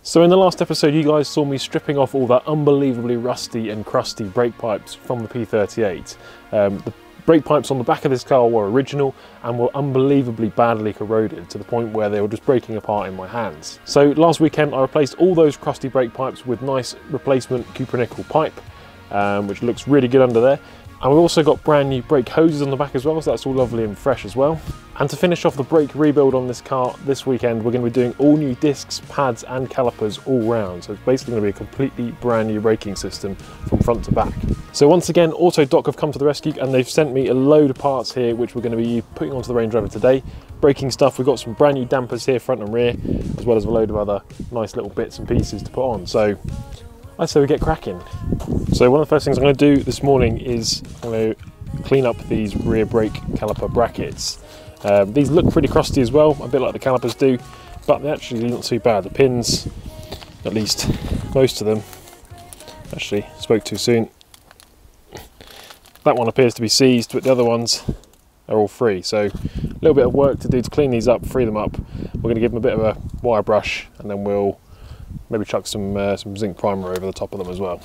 So in the last episode, you guys saw me stripping off all that unbelievably rusty and crusty brake pipes from the P38. The brake pipes on the back of this car were original and were unbelievably badly corroded to the point where they were just breaking apart in my hands. So last weekend I replaced all those crusty brake pipes with nice replacement cupronickel pipe, which looks really good under there. And we've also got brand new brake hoses on the back as well, so that's all lovely and fresh as well. And to finish off the brake rebuild on this car this weekend, we're going to be doing all new discs, pads and calipers all round. So it's basically going to be a completely brand new braking system from front to back. So once again, AutoDoc have come to the rescue and they've sent me a load of parts here which we're going to be putting onto the Range Rover today. Braking stuff, we've got some brand new dampers here front and rear, as well as a load of other nice little bits and pieces to put on. So I'd say we get cracking. So one of the first things I'm going to do this morning is I'm going to clean up these rear brake caliper brackets. These look pretty crusty as well, a bit like the calipers do, but they're actually not too bad. The pins, at least most of them, actually spoke too soon. That one appears to be seized, but the other ones are all free. So a little bit of work to do to clean these up, free them up. We're going to give them a bit of a wire brush and then we'll maybe chuck some zinc primer over the top of them as well.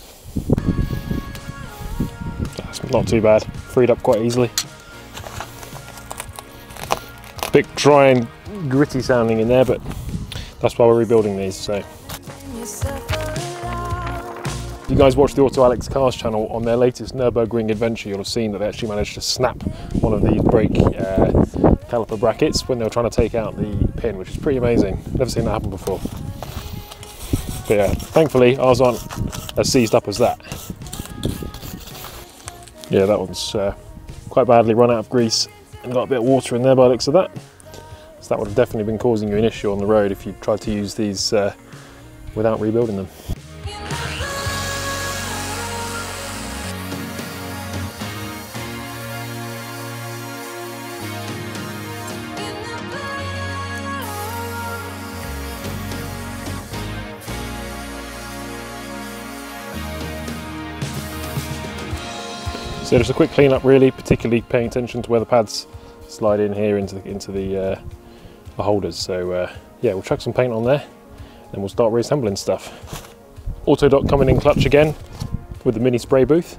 That's not too bad, freed up quite easily. Bit dry and gritty sounding in there, but that's why we're rebuilding these. So if you guys watch the Auto Alex Cars channel, on their latest Nürburgring adventure, you'll have seen that they actually managed to snap one of these brake caliper brackets when they were trying to take out the pin, which is pretty amazing. Never seen that happen before. But yeah, thankfully ours aren't as seized up as that. Yeah, that one's quite badly run out of grease and got a bit of water in there by the looks of that. So that would have definitely been causing you an issue on the road if you tried to use these without rebuilding them. So just a quick clean up really, particularly paying attention to where the pads slide in here into the holders. So yeah, we'll chuck some paint on there and we'll start reassembling stuff. AutoDoc coming in clutch again with the mini spray booth.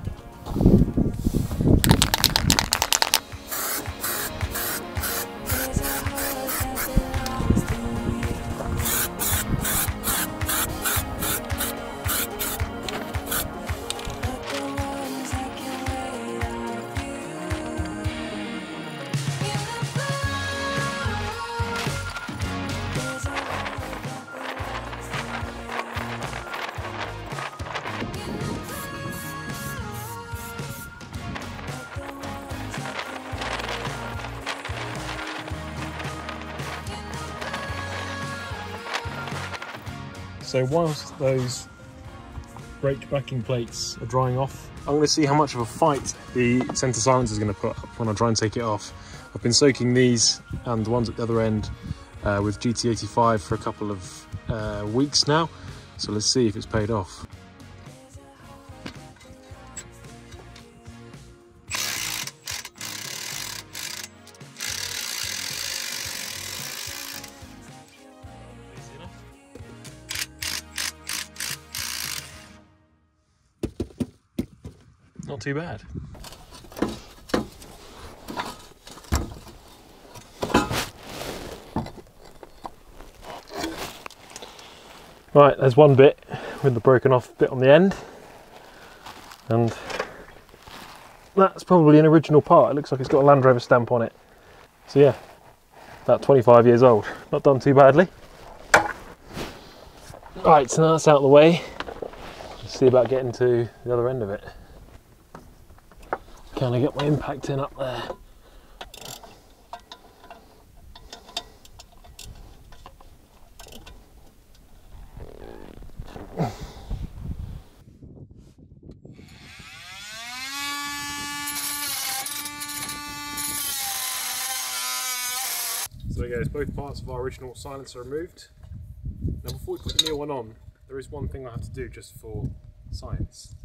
So whilst those brake backing plates are drying off, I'm going to see how much of a fight the centre silencer is going to put up when I try and take it off. I've been soaking these and the ones at the other end with GT85 for a couple of weeks now, so let's see if it's paid off. Not too bad. Right, there's one bit with the broken off bit on the end, and that's probably an original part. It looks like it's got a Land Rover stamp on it. So yeah, about 25 years old. Not done too badly. Right, so now that's out of the way. Let's see about getting to the other end of it. Can I get my impact in up there? So there goes, both parts of our original silencer removed. Now before we put the new one on, there is one thing I have to do just for science.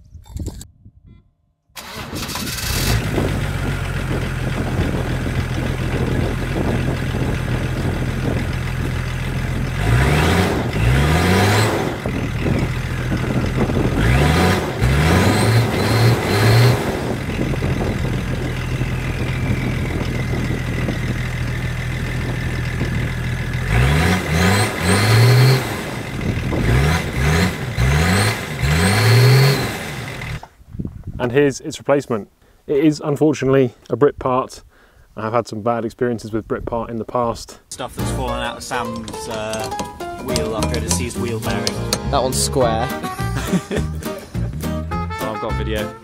and here's its replacement. It is unfortunately a Brit part. I have had some bad experiences with Brit part in the past. Stuff that's fallen out of Sam's wheel after it has seized wheel bearing. That one's square. Oh, I've got a video.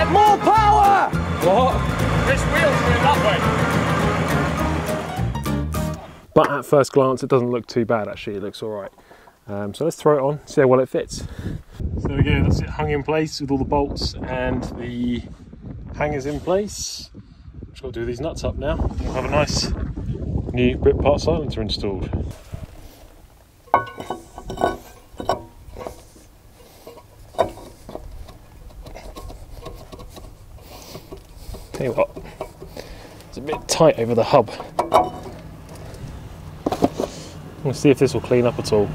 More power! What? This wheel's going that way. But at first glance, it doesn't look too bad actually, it looks all right. So let's throw it on, see how well it fits. So there we go, that's it hung in place with all the bolts and the hangers in place. Just got to do these nuts up now. We'll have a nice new Brit part silencer installed. Tell you what, it's a bit tight over the hub. We'll see if this will clean up at all.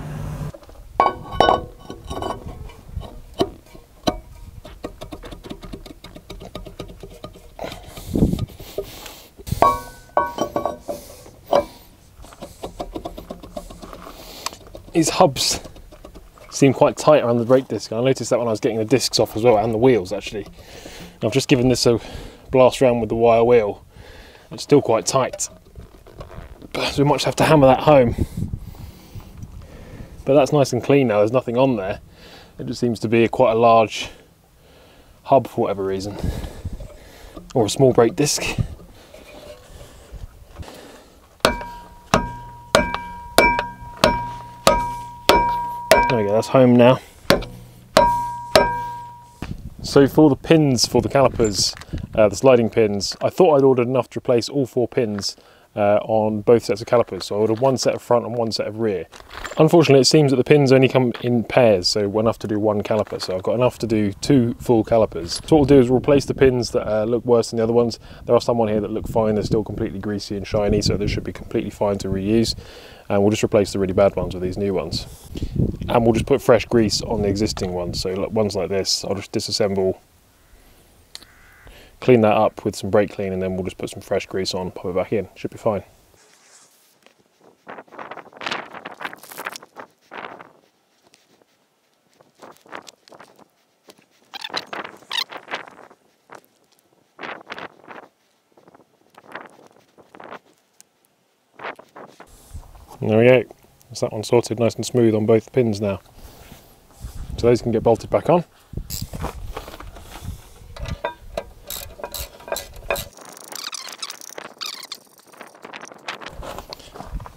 These hubs seem quite tight around the brake disc. I noticed that when I was getting the discs off as well, and the wheels actually. I've just given this a blast around with the wire wheel. It's still quite tight, so we might have to hammer that home. But that's nice and clean now, there's nothing on there. It just seems to be quite a large hub for whatever reason, or a small brake disc. There we go, that's home now. So for the pins for the calipers, the sliding pins, I thought I'd ordered enough to replace all 4 pins on both sets of calipers. So I ordered 1 set of front and 1 set of rear. Unfortunately, it seems that the pins only come in pairs, so enough to do 1 caliper. So I've got enough to do 2 full calipers. So what we'll do is we'll replace the pins that look worse than the other ones. There are some on here that look fine, they're still completely greasy and shiny, so they should be completely fine to reuse. And we'll just replace the really bad ones with these new ones. And we'll just put fresh grease on the existing ones. So ones like this, I'll just disassemble, clean that up with some brake clean, and then we'll just put some fresh grease on, pop it back in. Should be fine. There we go. That's that one sorted nice and smooth on both pins now. So those can get bolted back on.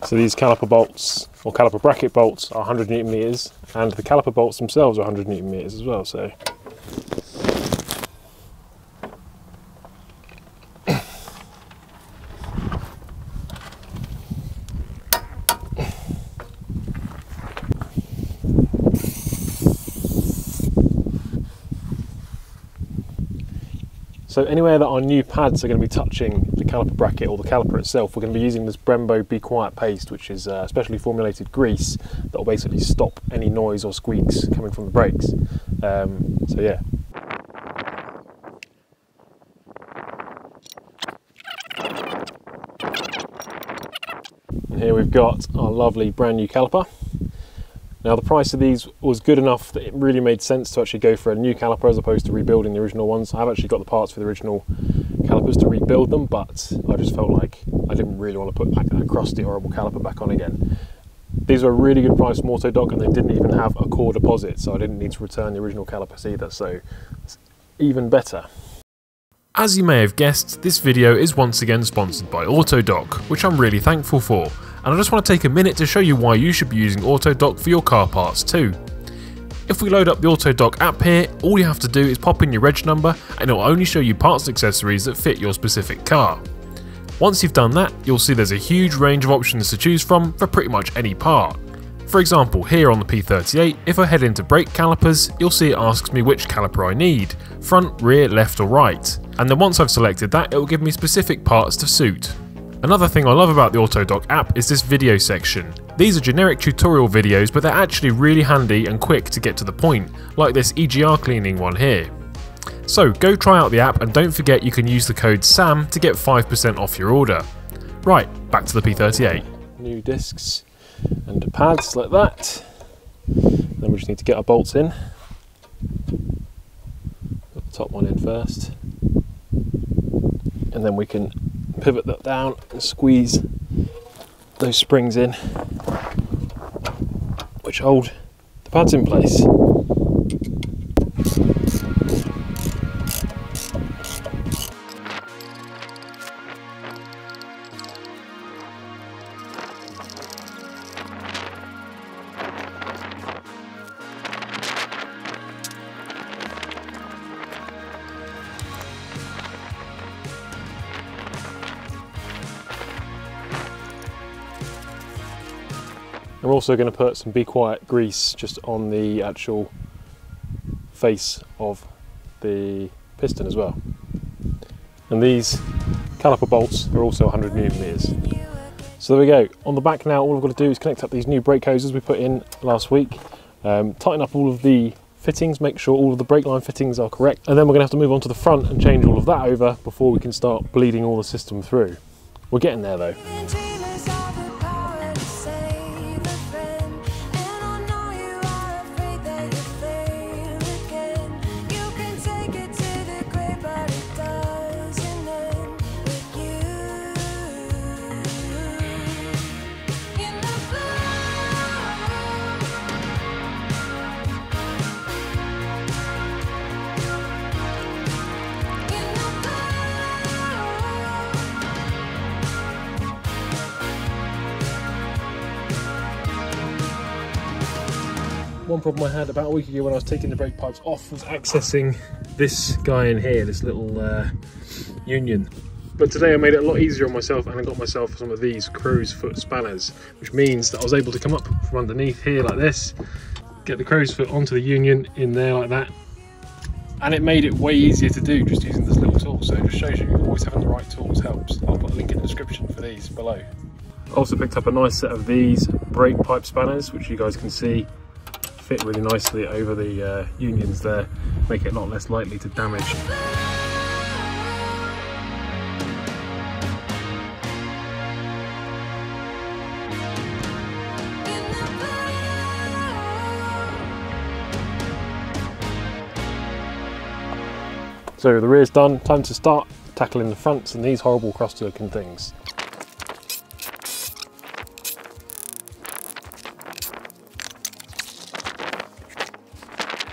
So these caliper bolts, or caliper bracket bolts, are 100 Newton meters, and the caliper bolts themselves are 100 Newton meters as well. So So anywhere that our new pads are going to be touching the caliper bracket or the caliper itself, we're going to be using this Brembo Be Quiet paste, which is specially formulated grease that will basically stop any noise or squeaks coming from the brakes. So yeah. And here we've got our lovely brand new caliper. Now the price of these was good enough that it really made sense to actually go for a new caliper as opposed to rebuilding the original ones. I've actually got the parts for the original calipers to rebuild them, but I just felt like I didn't really want to put back that crusty, horrible caliper back on again. These were a really good price from Autodoc, and they didn't even have a core deposit, so I didn't need to return the original calipers either, so it's even better. As you may have guessed, this video is once again sponsored by Autodoc, which I'm really thankful for, and I just want to take a minute to show you why you should be using Autodoc for your car parts too. If we load up the Autodoc app here, all you have to do is pop in your reg number and it will only show you parts and accessories that fit your specific car. Once you've done that, you'll see there's a huge range of options to choose from for pretty much any part. For example, here on the P38, if I head into brake calipers, you'll see it asks me which caliper I need, front, rear, left or right, and then once I've selected that, it will give me specific parts to suit. Another thing I love about the AutoDock app is this video section. These are generic tutorial videos, but they're actually really handy and quick to get to the point, like this EGR cleaning one here. So go try out the app and don't forget you can use the code SAM to get 5% off your order. Right, back to the P38. New discs and pads like that. Then we just need to get our bolts in. Put the top one in first. And then we can pivot that down and squeeze those springs in, which hold the pads in place. I'm also going to put some Be Quiet grease just on the actual face of the piston as well. And these caliper bolts are also 100 Newton meters. So there we go. On the back now, all I've got to do is connect up these new brake hoses we put in last week, tighten up all of the fittings, make sure all of the brake line fittings are correct, and then we're going to have to move on to the front and change all of that over before we can start bleeding all the system through. We're getting there though. One problem I had about a week ago when I was taking the brake pipes off was accessing this guy in here, this little union. But today I made it a lot easier on myself, and I got myself some of these crow's foot spanners, which means that I was able to come up from underneath here like this, get the crow's foot onto the union in there like that, and it made it way easier to do just using this little tool. So it just shows you always having the right tools helps. I'll put a link in the description for these below. I also picked up a nice set of these brake pipe spanners, which you guys can see fit really nicely over the unions there, make it a lot less likely to damage. So the rear's done, time to start tackling the fronts and these horrible crusty looking things.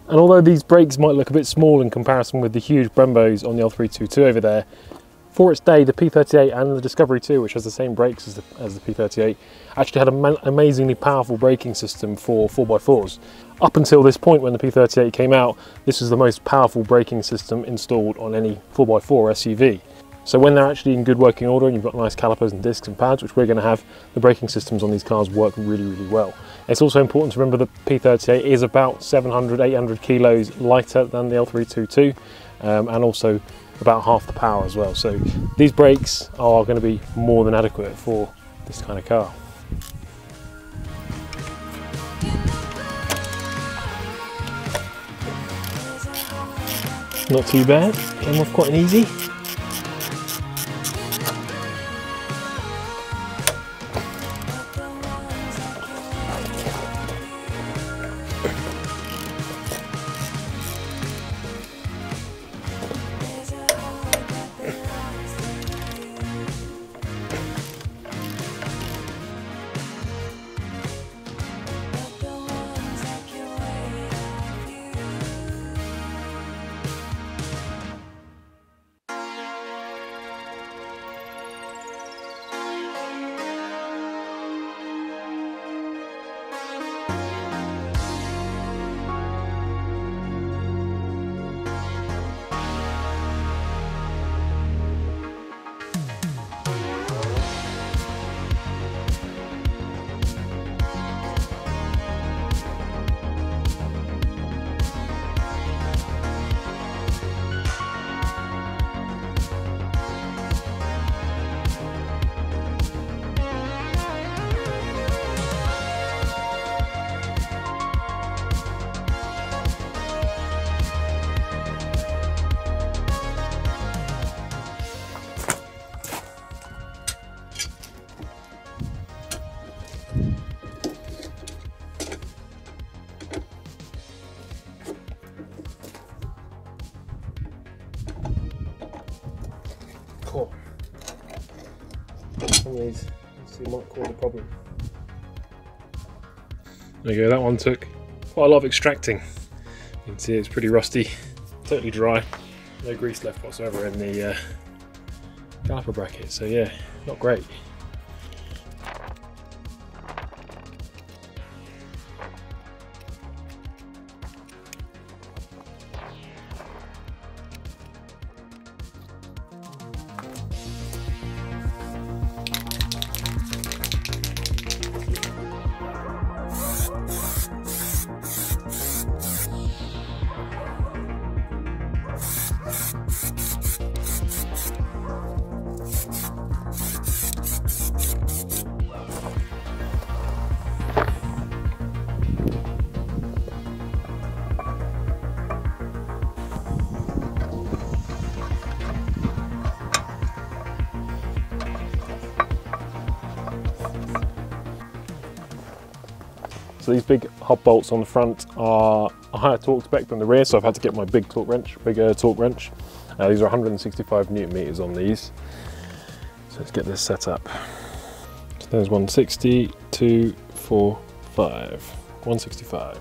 And although these brakes might look a bit small in comparison with the huge Brembos on the L322 over there, for its day the P38 and the Discovery 2, which has the same brakes as the P38, actually had an amazingly powerful braking system for 4x4s. Up until this point when the P38 came out, this was the most powerful braking system installed on any 4x4 SUV. So when they're actually in good working order and you've got nice calipers and discs and pads, which we're going to have, the braking systems on these cars work really, really well. It's also important to remember the P38 is about 700, 800 kilos lighter than the L322 and also about half the power as well. So these brakes are going to be more than adequate for this kind of car. Not too bad, came off quite easy. core. Some of these might cause a problem. There you go, that one took quite a lot of extracting. You can see it's pretty rusty, totally dry, no grease left whatsoever in the caliper bracket, so yeah, not great. So these big hub bolts on the front are a higher torque spec than the rear, so I've had to get my big torque wrench, bigger torque wrench. These are 165 newton meters on these. So let's get this set up. So there's 160, 2, 4, 5. 165.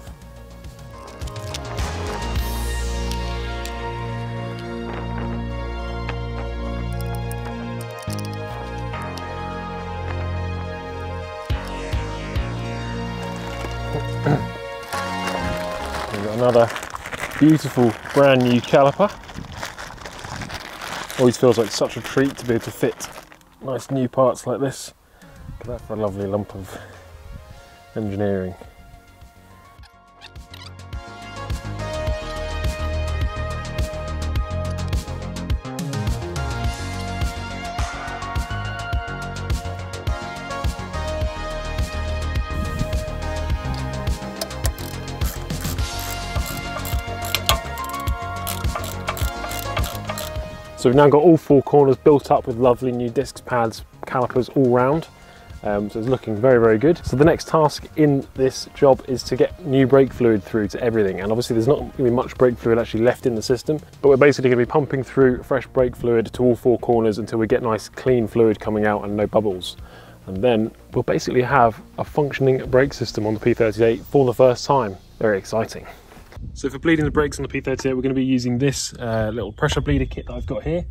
We've got another beautiful brand new caliper. Always feels like such a treat to be able to fit nice new parts like this. Look at that for a lovely lump of engineering. So we've now got all four corners built up with lovely new discs, pads, calipers all round. So it's looking very, very good. So the next task in this job is to get new brake fluid through to everything. And obviously there's not going to be much brake fluid actually left in the system, but we're basically going to be pumping through fresh brake fluid to all four corners until we get nice clean fluid coming out and no bubbles. And then we'll basically have a functioning brake system on the P38 for the first time. Very exciting. So for bleeding the brakes on the P38, we're going to be using this little pressure bleeder kit that I've got here.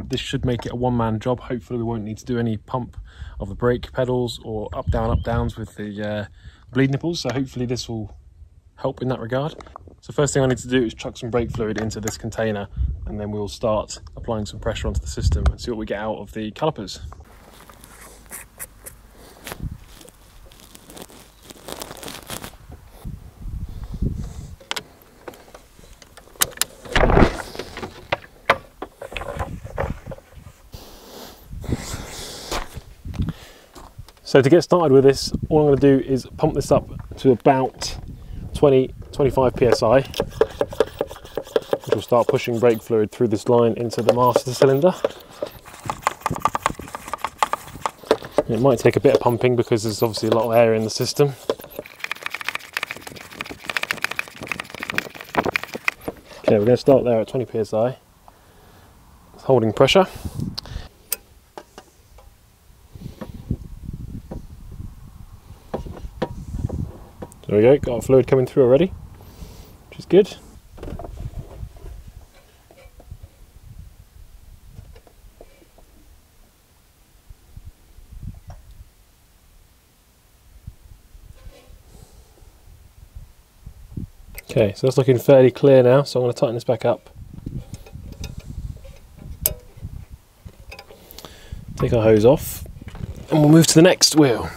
This should make it a one-man job. Hopefully we won't need to do any pump of the brake pedals or up downs with the bleed nipples. So hopefully this will help in that regard. So first thing I need to do is chuck some brake fluid into this container, and then we'll start applying some pressure onto the system and see what we get out of the calipers. So to get started with this, all I'm going to do is pump this up to about 20-25 psi, which will start pushing brake fluid through this line into the master cylinder. It might take a bit of pumping because there's obviously a lot of air in the system. Okay, we're going to start there at 20 psi, holding pressure. There we go, got our fluid coming through already, which is good. Okay, so that's looking fairly clear now, so I'm going to tighten this back up. Take our hose off, and we'll move to the next wheel.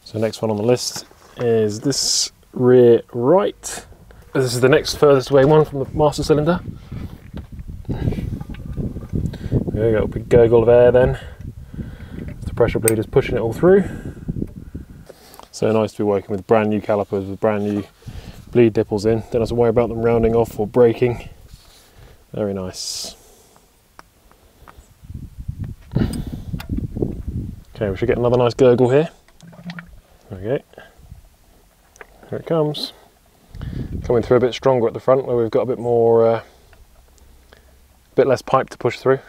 So next one on the list is this rear right. This is the next furthest away one from the master cylinder. There we go, a big gurgle of air then. The pressure bleed is pushing it all through. So nice to be working with brand new calipers with brand new bleed nipples in. Don't have to worry about them rounding off or breaking. Very nice. Okay, we should get another nice gurgle here. There we go. Here it comes. Coming through a bit stronger at the front where we've got a bit more, bit less pipe to push through.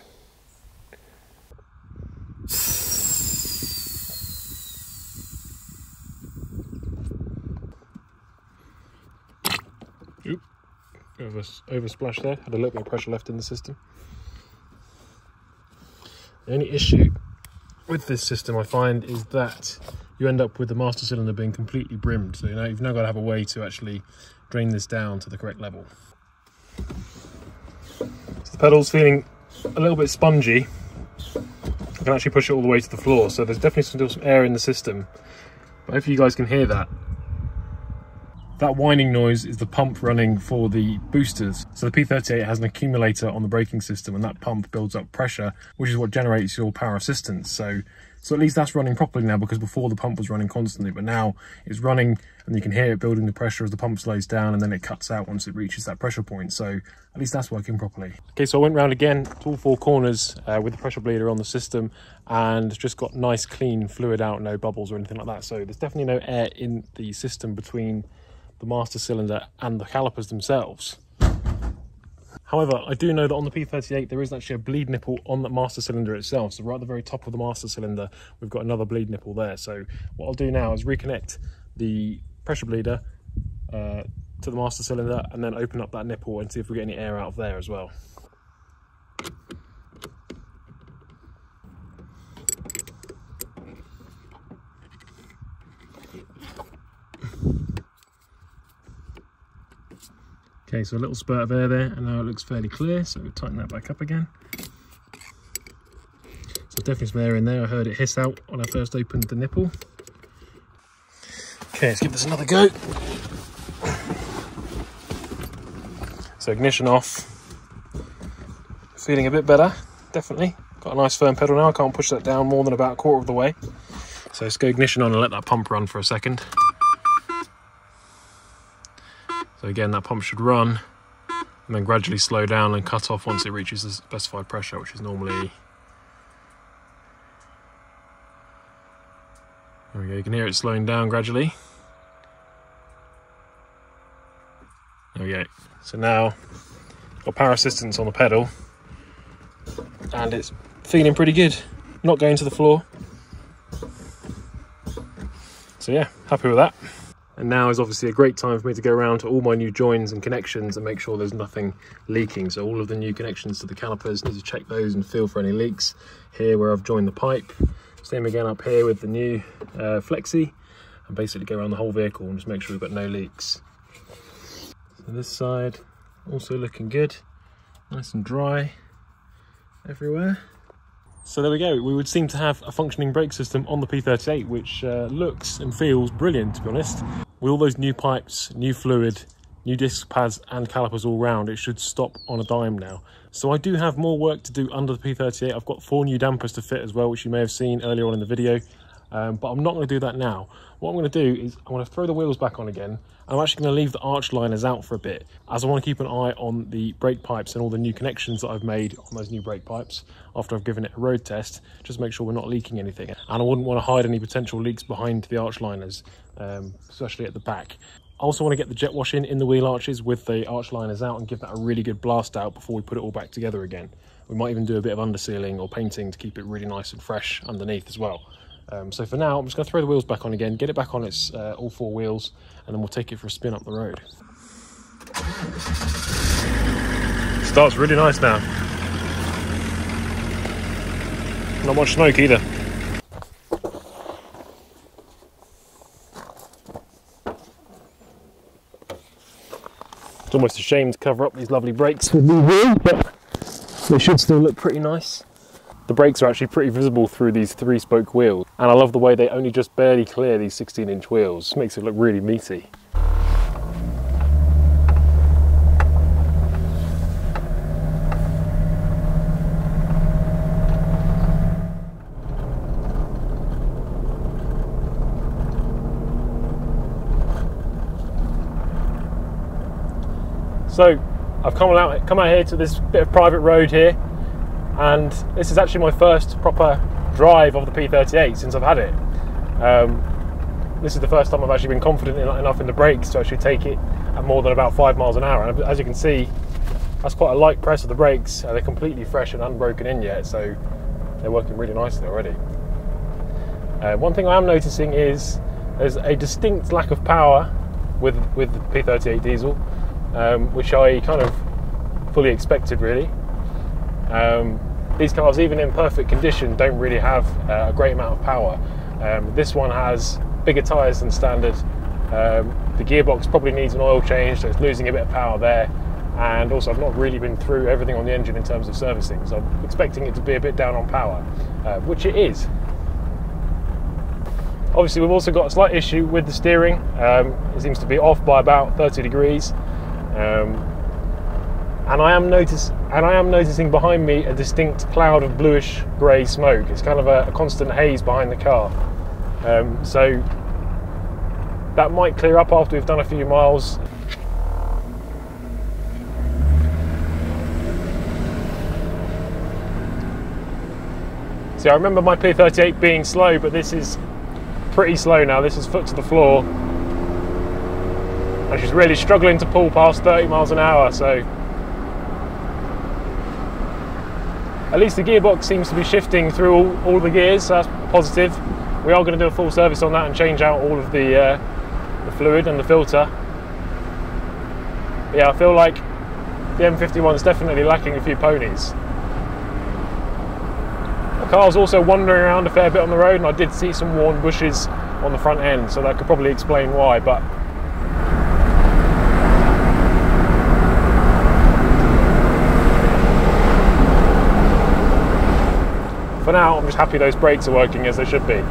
oversplash there. Had a little bit of pressure left in the system. The only issue with this system I find is that you end up with the master cylinder being completely brimmed. So you've now got to have a way to actually drain this down to the correct level. So the pedal's feeling a little bit spongy. I can actually push it all the way to the floor, so there's definitely still some air in the system. But hopefully you guys can hear that. That whining noise is the pump running for the boosters. So the P38 has an accumulator on the braking system, and that pump builds up pressure, which is what generates your power assistance. So at least that's running properly now, because before the pump was running constantly, but now it's running and you can hear it building the pressure as the pump slows down, and then it cuts out once it reaches that pressure point. So at least that's working properly. Okay, so I went round again to all four corners with the pressure bleeder on the system, and just got nice clean fluid out, no bubbles or anything like that. So there's definitely no air in the system between the master cylinder and the calipers themselves. However, I do know that on the P38 there is actually a bleed nipple on the master cylinder itself. So right at the very top of the master cylinder, we've got another bleed nipple there. So what I'll do now is reconnect the pressure bleeder to the master cylinder, and then open up that nipple and see if we get any air out of there as well. Okay, so a little spurt of air there, and now it looks fairly clear, so we'll tighten that back up again. So definitely some air in there. I heard it hiss out when I first opened the nipple. Okay, let's give this another go. So ignition off. Feeling a bit better, definitely. Got a nice firm pedal now. I can't push that down more than about a quarter of the way. So let's go ignition on and let that pump run for a second. So again, that pump should run and then gradually slow down and cut off once it reaches the specified pressure, which is normally... There we go, you can hear it slowing down gradually. There we go. So now, got power assistance on the pedal, and it's feeling pretty good. Not going to the floor. So yeah, happy with that. And now is obviously a great time for me to go around to all my new joins and connections and make sure there's nothing leaking. So all of the new connections to the calipers, need to check those and feel for any leaks. Here where I've joined the pipe. Same again up here with the new flexi, and basically go around the whole vehicle and just make sure we've got no leaks. So this side also looking good, nice and dry everywhere. So there we go, we would seem to have a functioning brake system on the P38, which looks and feels brilliant, to be honest. With all those new pipes, new fluid, new disc pads and calipers all round, it should stop on a dime now. So I do have more work to do under the P38. I've got 4 new dampers to fit as well, which you may have seen earlier on in the video, but I'm not going to do that now. What I'm going to do is I'm going to throw the wheels back on again, and I'm actually going to leave the arch liners out for a bit, as I want to keep an eye on the brake pipes and all the new connections that I've made on those new brake pipes after I've given it a road test, just to make sure we're not leaking anything. And I wouldn't want to hide any potential leaks behind the arch liners, especially at the back. I also want to get the jet wash in the wheel arches with the arch liners out and give that a really good blast out before we put it all back together again. We might even do a bit of undersealing or painting to keep it really nice and fresh underneath as well. So for now, I'm just going to throw the wheels back on again, get it back on its all 4 wheels, and then we'll take it for a spin up the road. Starts really nice now. Not much smoke either. It's almost a shame to cover up these lovely brakes with new wheels, but they should still look pretty nice. The brakes are actually pretty visible through these 3-spoke wheels, and I love the way they only just barely clear these 16-inch wheels. It makes it look really meaty. So I've come out here to this bit of private road here, and this is actually my first proper drive of the P38 since I've had it. This is the first time I've actually been confident enough in the brakes to actually take it at more than about 5 miles an hour. And as you can see, that's quite a light press of the brakes. They're completely fresh and unbroken in yet, so they're working really nicely already. One thing I am noticing is there's a distinct lack of power with the P38 diesel. which I kind of fully expected really. These cars, even in perfect condition, don't really have a great amount of power. This one has bigger tyres than standard. The gearbox probably needs an oil change, so it's losing a bit of power there. And also I've not really been through everything on the engine in terms of servicing, so I'm expecting it to be a bit down on power, which it is. Obviously we've also got a slight issue with the steering. It seems to be off by about 30 degrees. And I am noticing behind me a distinct cloud of bluish grey smoke. It's kind of a constant haze behind the car. So that might clear up after we've done a few miles. See, I remember my P38 being slow, but this is pretty slow now. This is foot to the floor. And she's really struggling to pull past 30 miles an hour, so at least the gearbox seems to be shifting through all the gears, so that's positive. We are going to do a full service on that and change out all of the fluid and the filter. But yeah, I feel like the M51 is definitely lacking a few ponies. The car's also wandering around a fair bit on the road, and I did see some worn bushes on the front end, so that could probably explain why. But for now, I'm just happy those brakes are working as they should be.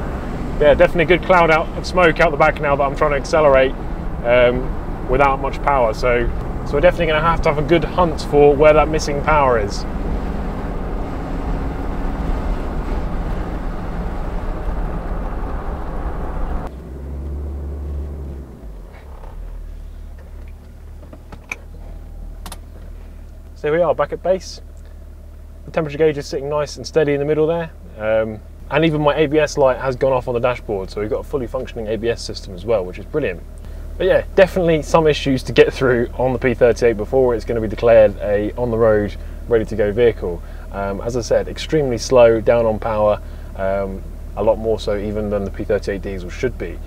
Yeah, definitely a good cloud out of smoke out the back now that I'm trying to accelerate without much power. So we're definitely going to have a good hunt for where that missing power is. So here we are back at base. The temperature gauge is sitting nice and steady in the middle there. And even my ABS light has gone off on the dashboard, so we've got a fully functioning ABS system as well, which is brilliant. But yeah, definitely some issues to get through on the P38 before it's going to be declared a on-the-road, ready-to-go vehicle. As I said, extremely slow, down on power, a lot more so even than the P38 diesel should be.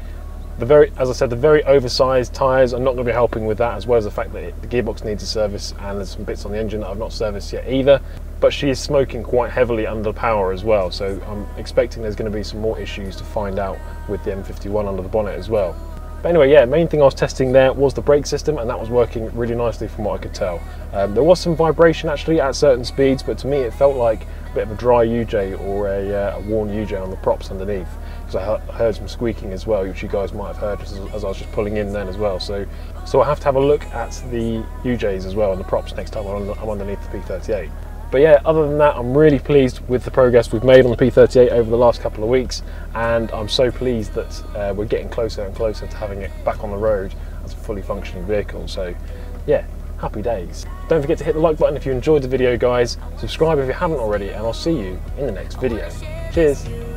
As I said, the very oversized tyres are not going to be helping with that, as well as the fact that the gearbox needs a service, and there's some bits on the engine that I've not serviced yet either. But she is smoking quite heavily under power as well, so I'm expecting there's going to be some more issues to find out with the M51 under the bonnet as well. But anyway, yeah, main thing I was testing there was the brake system, and that was working really nicely from what I could tell. There was some vibration actually at certain speeds, but to me it felt like a bit of a dry UJ or a worn UJ on the props underneath, because I heard some squeaking as well, which you guys might have heard as I was just pulling in then as well. So I have to have a look at the UJs as well and the props next time I'm underneath the P38. But yeah, other than that, I'm really pleased with the progress we've made on the P38 over the last couple of weeks, and I'm so pleased that we're getting closer and closer to having it back on the road as a fully functioning vehicle. So yeah, happy days. Don't forget to hit the like button if you enjoyed the video, guys. Subscribe if you haven't already, and I'll see you in the next video. Cheers.